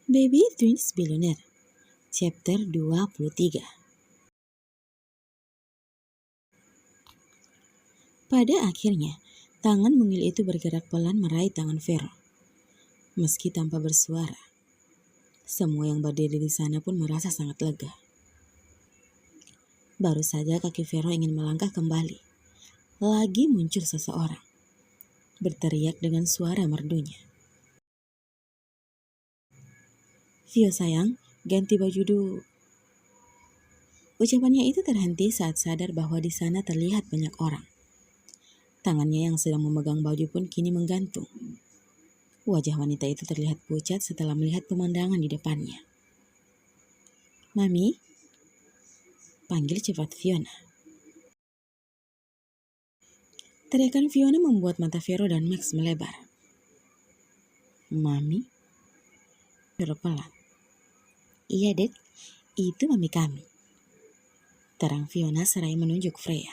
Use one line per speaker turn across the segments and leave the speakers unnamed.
Baby Twins Billionaire, Chapter 23. Pada akhirnya, tangan mungil itu bergerak pelan meraih tangan Vero. Meski tanpa bersuara, semua yang berdiri di sana pun merasa sangat lega. Baru saja kaki Vero ingin melangkah kembali, lagi muncul seseorang, berteriak dengan suara merdunya. "Vio sayang, ganti baju dulu." Ucapannya itu terhenti saat sadar bahwa di sana terlihat banyak orang. Tangannya yang sedang memegang baju pun kini menggantung. Wajah wanita itu terlihat pucat setelah melihat pemandangan di depannya. "Mami?" panggil cepat Fiona. Teriakan Fiona membuat mata Vero dan Max melebar. "Mami?" Vero pelan. "Iya, Dek, itu mami kami." Terang Fiona seraya menunjuk Freya.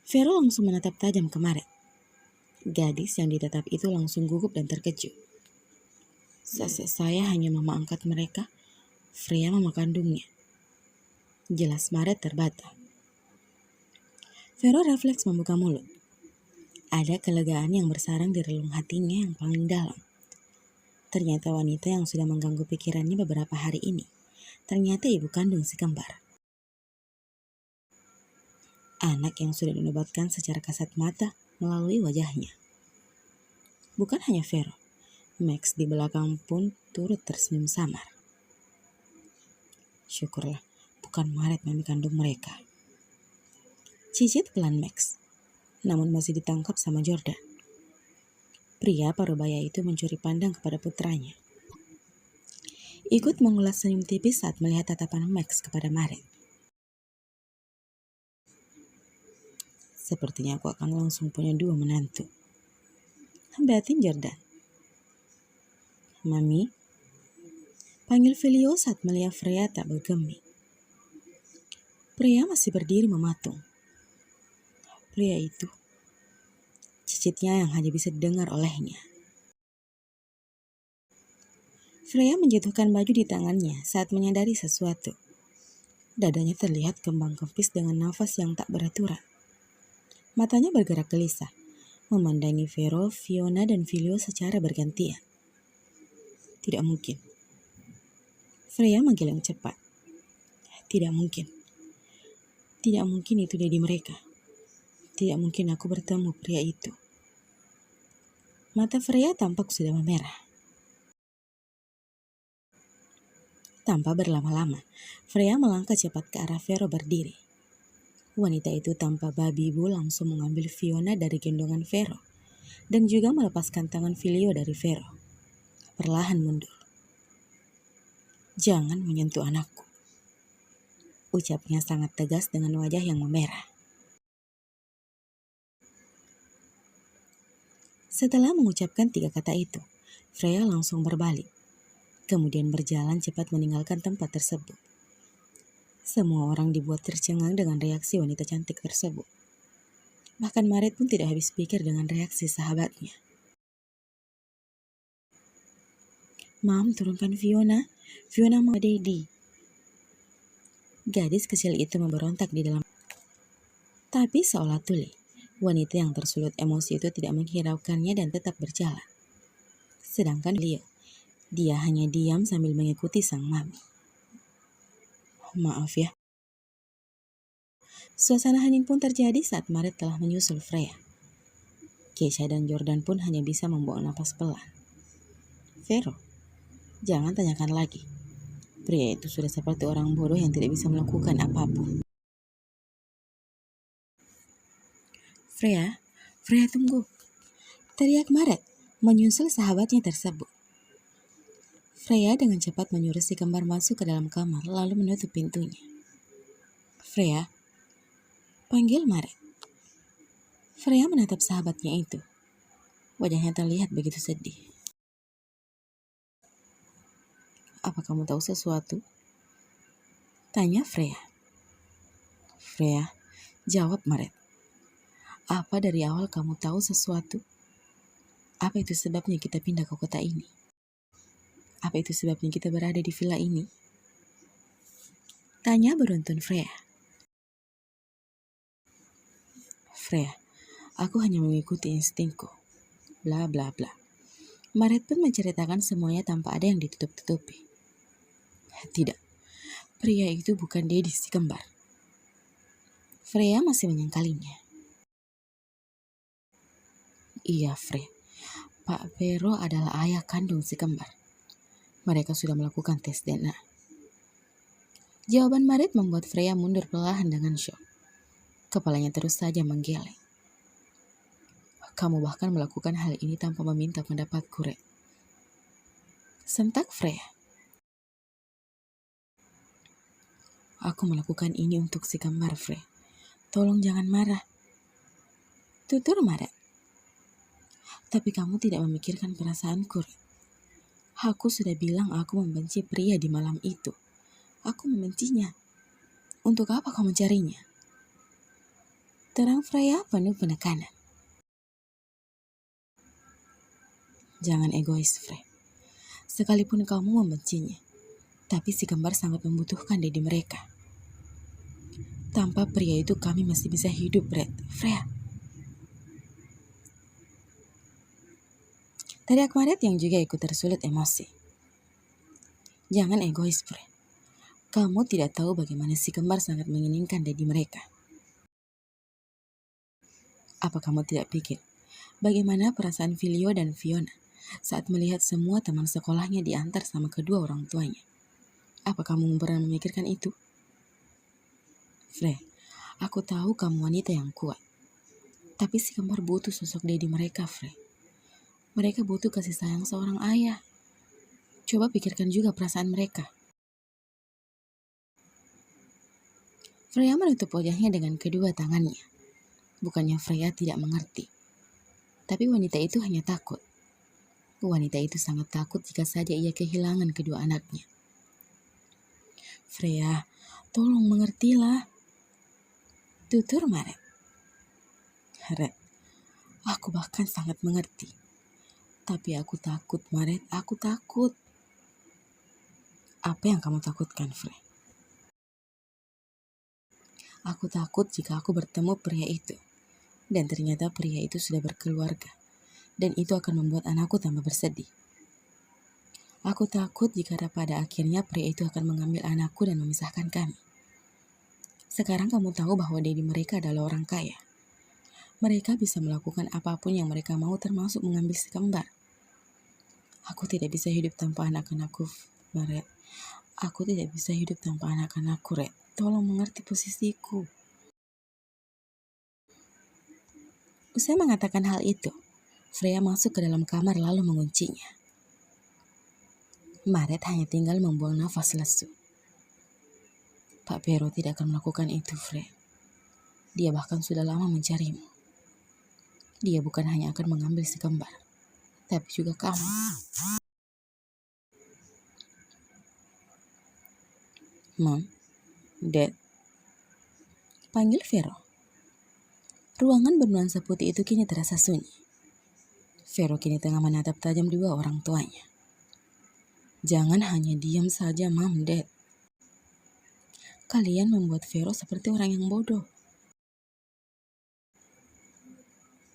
Vero langsung menatap tajam ke Maret. Gadis yang ditatap itu langsung gugup dan terkejut. "Saya hanya mama angkat mereka, Freya mama kandungnya," jelas Maret terbata. Vero refleks membuka mulut. Ada kelegaan yang bersarang di relung hatinya yang paling dalam. Ternyata wanita yang sudah mengganggu pikirannya beberapa hari ini, ternyata ibu kandung si kembar. Anak yang sudah dinobatkan secara kasat mata melalui wajahnya. Bukan hanya Vero, Max di belakang pun turut tersenyum samar. "Syukurlah, bukan Maret mami kandung mereka," cicit pelan Max, namun masih ditangkap sama Jordan. Pria parubaya itu mencuri pandang kepada putranya. Ikut mengulas senyum tipis saat melihat tatapan Max kepada Maret. "Sepertinya aku akan langsung punya 2 menantu," batin Jordan. "Mami?" panggil Filio saat melihat Freya tak bergeming. Pria masih berdiri mematung. "Pria itu," cicitnya yang hanya bisa didengar olehnya. Freya menjatuhkan baju di tangannya saat menyadari sesuatu. Dadanya terlihat kembang kempis dengan nafas yang tak beraturan. Matanya bergerak gelisah, memandangi Vero, Fiona, dan Filio secara bergantian. "Tidak mungkin." Freya menggeleng cepat. "Tidak mungkin. Tidak mungkin itu daddy mereka. Tidak mungkin aku bertemu pria itu." Mata Freya tampak sudah memerah. Tanpa berlama-lama, Freya melangkah cepat ke arah Vero berdiri. Wanita itu tanpa babi bu langsung mengambil Fiona dari gendongan Vero dan juga melepaskan tangan Filio dari Vero. Perlahan mundur. "Jangan menyentuh anakku," ucapnya sangat tegas dengan wajah yang memerah. Setelah mengucapkan 3 kata itu, Freya langsung berbalik, kemudian berjalan cepat meninggalkan tempat tersebut. Semua orang dibuat tercengang dengan reaksi wanita cantik tersebut. Bahkan Maret pun tidak habis pikir dengan reaksi sahabatnya. "Mam, turunkan Fiona. Fiona mau Daddy." Gadis kecil itu memberontak di dalam. Tapi seolah tuli, wanita yang tersulut emosi itu tidak menghiraukannya dan tetap berjalan. Sedangkan Leo, dia hanya diam sambil mengikuti sang mami. "Maaf ya." Suasana hening pun terjadi saat Maret telah menyusul Freya. Keisha dan Jordan pun hanya bisa membuang napas pelan. "Vero, jangan tanyakan lagi. Pria itu sudah seperti orang bodoh yang tidak bisa melakukan apapun." Freya tunggu," teriak Maret menyusul sahabatnya tersebut. Freya dengan cepat menyuruh si kembar masuk ke dalam kamar lalu menutup pintunya. "Freya," panggil Maret. Freya menatap sahabatnya itu. Wajahnya terlihat begitu sedih. "Apa kamu tahu sesuatu?" tanya Freya. "Freya, jawab Maret. Apa dari awal kamu tahu sesuatu?" Apa itu sebabnya kita pindah ke kota ini? Apa itu sebabnya kita berada di villa ini? Tanya beruntun Freya. Freya, aku hanya mengikuti instingku. Bla bla bla. Maret pun menceritakan semuanya tanpa ada yang ditutup-tutupi. Tidak, pria itu bukan Dedi si kembar. Freya masih menyangkalinya. Iya, Freya. Pak Vero adalah ayah kandung si kembar. Mereka sudah melakukan tes DNA. Jawaban Maret membuat Freya mundur perlahan dengan syok. Kepalanya terus saja menggeleng. Kamu bahkan melakukan hal ini tanpa meminta pendapatku, Red. Sentak Freya. Aku melakukan ini untuk si kembar, Freya. Tolong jangan marah. Tutur Maret. Tapi kamu tidak memikirkan perasaanku, Red. Aku sudah bilang aku membenci pria di malam itu. Aku membencinya. Untuk apa kau mencarinya? Terang Freya penuh penekanan. Jangan egois, Freya. Sekalipun kamu membencinya, tapi si kembar sangat membutuhkan Dedi mereka. Tanpa pria itu kami masih bisa hidup, Red. Freya. Teriak Maret yang juga ikut tersulut emosi. Jangan egois, Freya. Kamu tidak tahu bagaimana si kembar sangat menginginkan Dedi mereka. Apa kamu tidak pikir bagaimana perasaan Filio dan Fiona saat melihat semua teman sekolahnya diantar sama kedua orang tuanya? Apa kamu pernah memikirkan itu? Freya, aku tahu kamu wanita yang kuat. Tapi si kembar butuh sosok Dedi mereka, Freya. Mereka butuh kasih sayang seorang ayah. Coba pikirkan juga perasaan mereka. Freya menutup wajahnya dengan kedua tangannya. Bukannya Freya tidak mengerti. Tapi wanita itu hanya takut. Wanita itu sangat takut jika saja ia kehilangan kedua anaknya. Freya, tolong mengertilah. Tutur Maret. Red, aku bahkan sangat mengerti. Tapi aku takut, Maret. Aku takut. Apa yang kamu takutkan, Freya? Aku takut jika aku bertemu pria itu. Dan ternyata pria itu sudah berkeluarga. Dan itu akan membuat anakku tambah bersedih. Aku takut jika pada akhirnya pria itu akan mengambil anakku dan memisahkan kami. Sekarang kamu tahu bahwa Dedi mereka adalah orang kaya. Mereka bisa melakukan apapun yang mereka mau termasuk mengambil si kembar. Aku tidak bisa hidup tanpa anak-anakku, Maret. Aku tidak bisa hidup tanpa anak-anakku, Red. Tolong mengerti posisiku. Usai mengatakan hal itu, Freya masuk ke dalam kamar lalu menguncinya. Maret hanya tinggal membuang nafas lesu. Pak Vero tidak akan melakukan itu, Freya. Dia bahkan sudah lama mencarimu. Dia bukan hanya akan mengambil si kembar, tapi juga kamu. Mom, Dad. Panggil Vero. Ruangan bernuansa putih itu kini terasa sunyi. Vero kini tengah menatap tajam dua orang tuanya. Jangan hanya diam saja, Mom, Dad. Kalian membuat Vero seperti orang yang bodoh.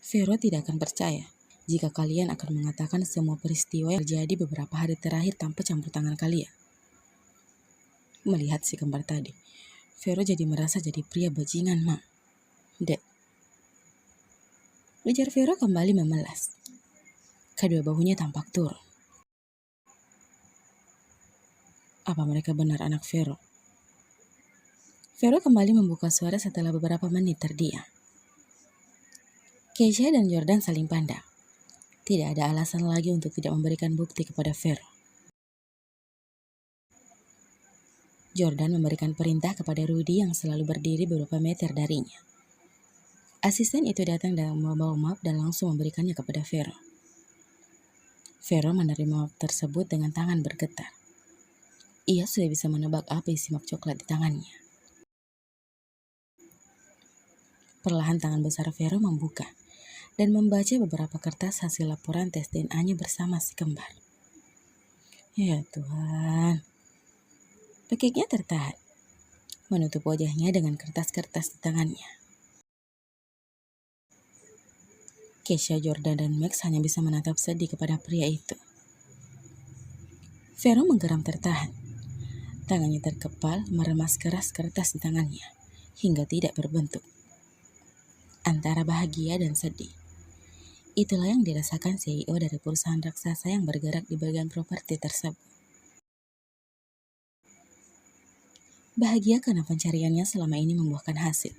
Vero tidak akan percaya jika kalian akan mengatakan semua peristiwa yang terjadi beberapa hari terakhir tanpa campur tangan kalian. Melihat si kembar tadi, Vero jadi merasa jadi pria bajingan, Mom. Dad. Ujar Vero kembali memelas. Kedua bahunya tampak turun. Apa mereka benar anak Vero? Vero kembali membuka suara setelah beberapa menit terdiam. Keisha dan Jordan saling pandang. Tidak ada alasan lagi untuk tidak memberikan bukti kepada Vero. Jordan memberikan perintah kepada Rudy yang selalu berdiri beberapa meter darinya. Asisten itu datang dan membawa map dan langsung memberikannya kepada Vero. Vero menerima map tersebut dengan tangan bergetar. Ia sudah bisa menebak apa isi map coklat di tangannya. Perlahan tangan besar Vero membuka dan membaca beberapa kertas hasil laporan tes DNA-nya bersama si kembar. Ya Tuhan, dekiknya tertahan, menutup wajahnya dengan kertas-kertas di tangannya. Keisha, Jordan, dan Max hanya bisa menatap sedih kepada pria itu. Vero menggeram tertahan. Tangannya terkepal meremas keras kertas di tangannya, hingga tidak berbentuk. Antara bahagia dan sedih. Itulah yang dirasakan CEO dari perusahaan raksasa yang bergerak di bagian properti tersebut. Bahagia karena pencariannya selama ini membuahkan hasil.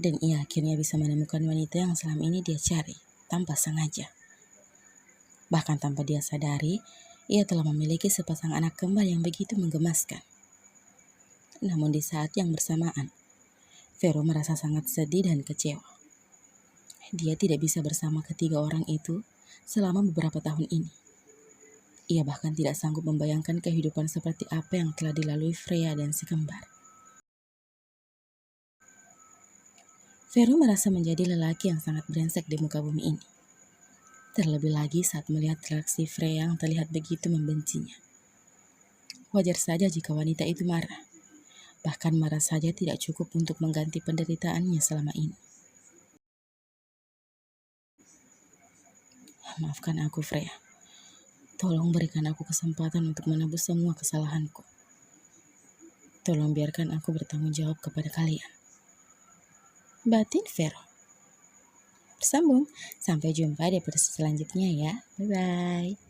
Dan ia akhirnya bisa menemukan wanita yang selama ini dia cari, tanpa sengaja. Bahkan tanpa dia sadari, ia telah memiliki sepasang anak kembar yang begitu menggemaskan. Namun di saat yang bersamaan, Vero merasa sangat sedih dan kecewa. Dia tidak bisa bersama ketiga orang itu selama beberapa tahun ini. Ia bahkan tidak sanggup membayangkan kehidupan seperti apa yang telah dilalui Freya dan si kembar. Vero merasa menjadi lelaki yang sangat brengsek di muka bumi ini. Terlebih lagi saat melihat reaksi Freya yang terlihat begitu membencinya. Wajar saja jika wanita itu marah. Bahkan marah saja tidak cukup untuk mengganti penderitaannya selama ini. Maafkan aku, Freya. Tolong berikan aku kesempatan untuk menebus semua kesalahanku. Tolong biarkan aku bertanggung jawab kepada kalian. Batin Vero. Bersambung. Sampai jumpa di episode selanjutnya ya. Bye-bye.